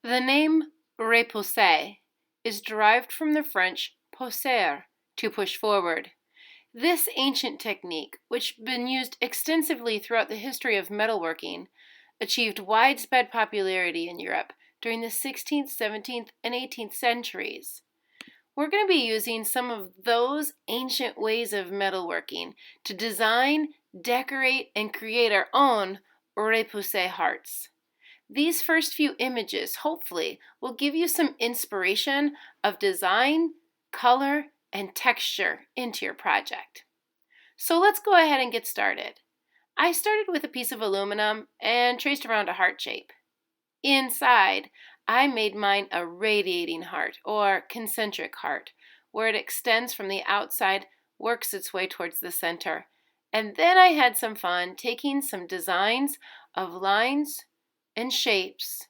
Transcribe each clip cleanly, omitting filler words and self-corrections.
The name repousse is derived from the French pousser, to push forward. This ancient technique, which has been used extensively throughout the history of metalworking, achieved widespread popularity in Europe during the 16th, 17th, and 18th centuries. We're going to be using some of those ancient ways of metalworking to design, decorate, and create our own repousse hearts. These first few images, hopefully, will give you some inspiration of design, color, and texture into your project. So let's go ahead and get started. I started with a piece of aluminum and traced around a heart shape. Inside, I made mine a radiating heart or concentric heart, where it extends from the outside, works its way towards the center. And then I had some fun taking some designs of lines and shapes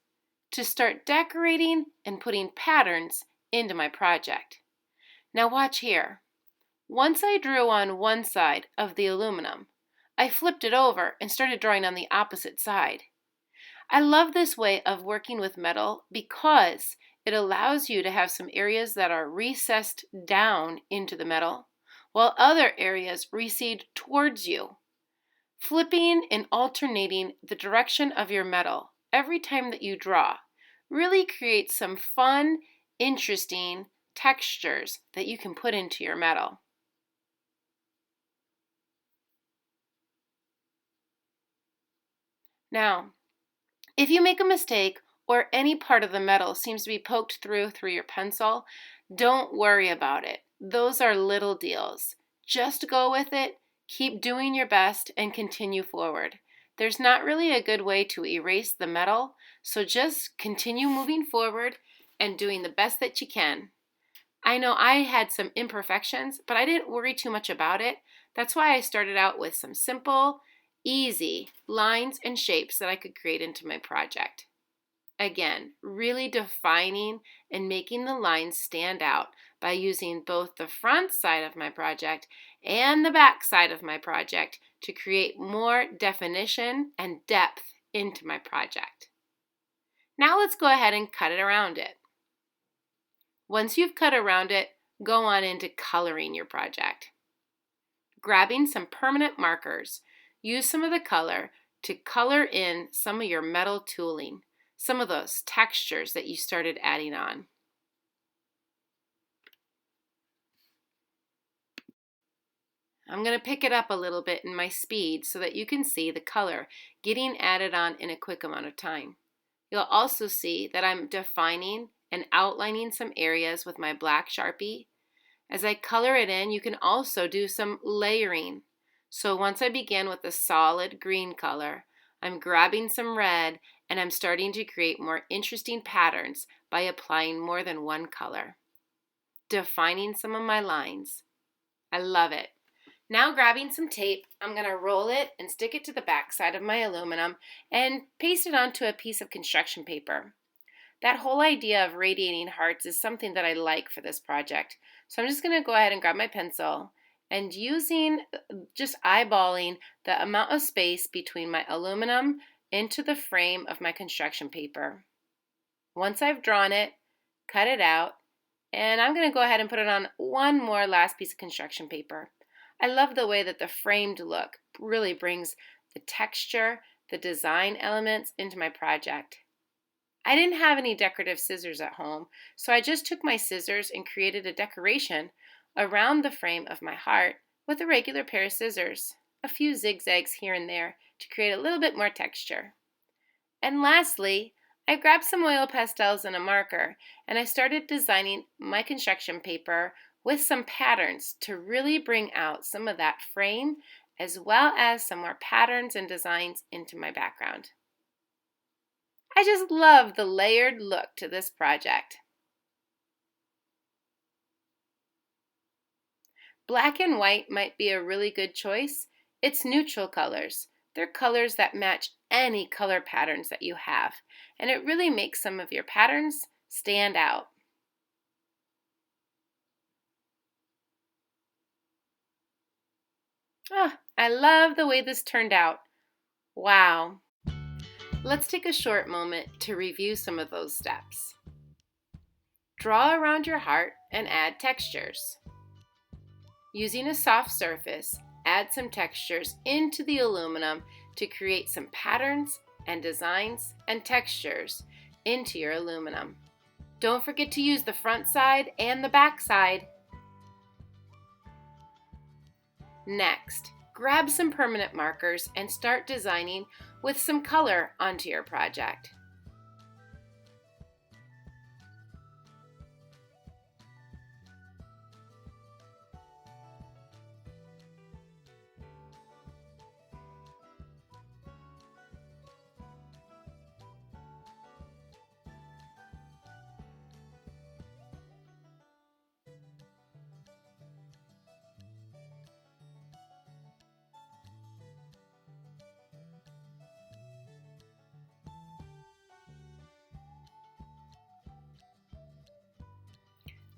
to start decorating and putting patterns into my project. Now watch here. Once I drew on one side of the aluminum, I flipped it over and started drawing on the opposite side. I love this way of working with metal because it allows you to have some areas that are recessed down into the metal, while other areas recede towards you. Flipping and alternating the direction of your metal every time that you draw really creates some fun, interesting textures that you can put into your metal. Now, if you make a mistake or any part of the metal seems to be poked through your pencil, don't worry about it. Those are little deals. Just go with it, keep doing your best, and continue forward. There's not really a good way to erase the metal, so just continue moving forward and doing the best that you can. I know I had some imperfections, but I didn't worry too much about it. That's why I started out with some simple, easy lines and shapes that I could create into my project. Again, really defining and making the lines stand out by using both the front side of my project and the back side of my project to create more definition and depth into my project. Now let's go ahead and cut it around it. Once you've cut around it, go on into coloring your project. Grabbing some permanent markers, use some of the color to color in some of your metal tooling, some of those textures that you started adding on. I'm going to pick it up a little bit in my speed so that you can see the color getting added on in a quick amount of time. You'll also see that I'm defining and outlining some areas with my black Sharpie. As I color it in, you can also do some layering. So once I begin with a solid green color, I'm grabbing some red and I'm starting to create more interesting patterns by applying more than one color. Defining some of my lines. I love it. Now grabbing some tape, I'm going to roll it and stick it to the back side of my aluminum and paste it onto a piece of construction paper. That whole idea of radiating hearts is something that I like for this project. So I'm just going to go ahead and grab my pencil and just eyeballing the amount of space between my aluminum into the frame of my construction paper. Once I've drawn it, cut it out, and I'm going to go ahead and put it on one more last piece of construction paper. I love the way that the framed look really brings the texture, the design elements into my project. I didn't have any decorative scissors at home, so I just took my scissors and created a decoration around the frame of my heart with a regular pair of scissors, a few zigzags here and there to create a little bit more texture. And lastly, I grabbed some oil pastels and a marker, and I started designing my construction paper with some patterns to really bring out some of that frame as well as some more patterns and designs into my background. I just love the layered look to this project. Black and white might be a really good choice. It's neutral colors. They're colors that match any color patterns that you have, and it really makes some of your patterns stand out. Oh, I love the way this turned out. Wow. Let's take a short moment to review some of those steps. Draw around your heart and add textures. Using a soft surface, add some textures into the aluminum to create some patterns and designs and textures into your aluminum. Don't forget to use the front side and the back side. Next, grab some permanent markers and start designing with some color onto your project.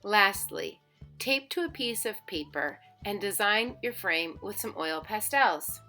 Lastly, tape to a piece of paper and design your frame with some oil pastels.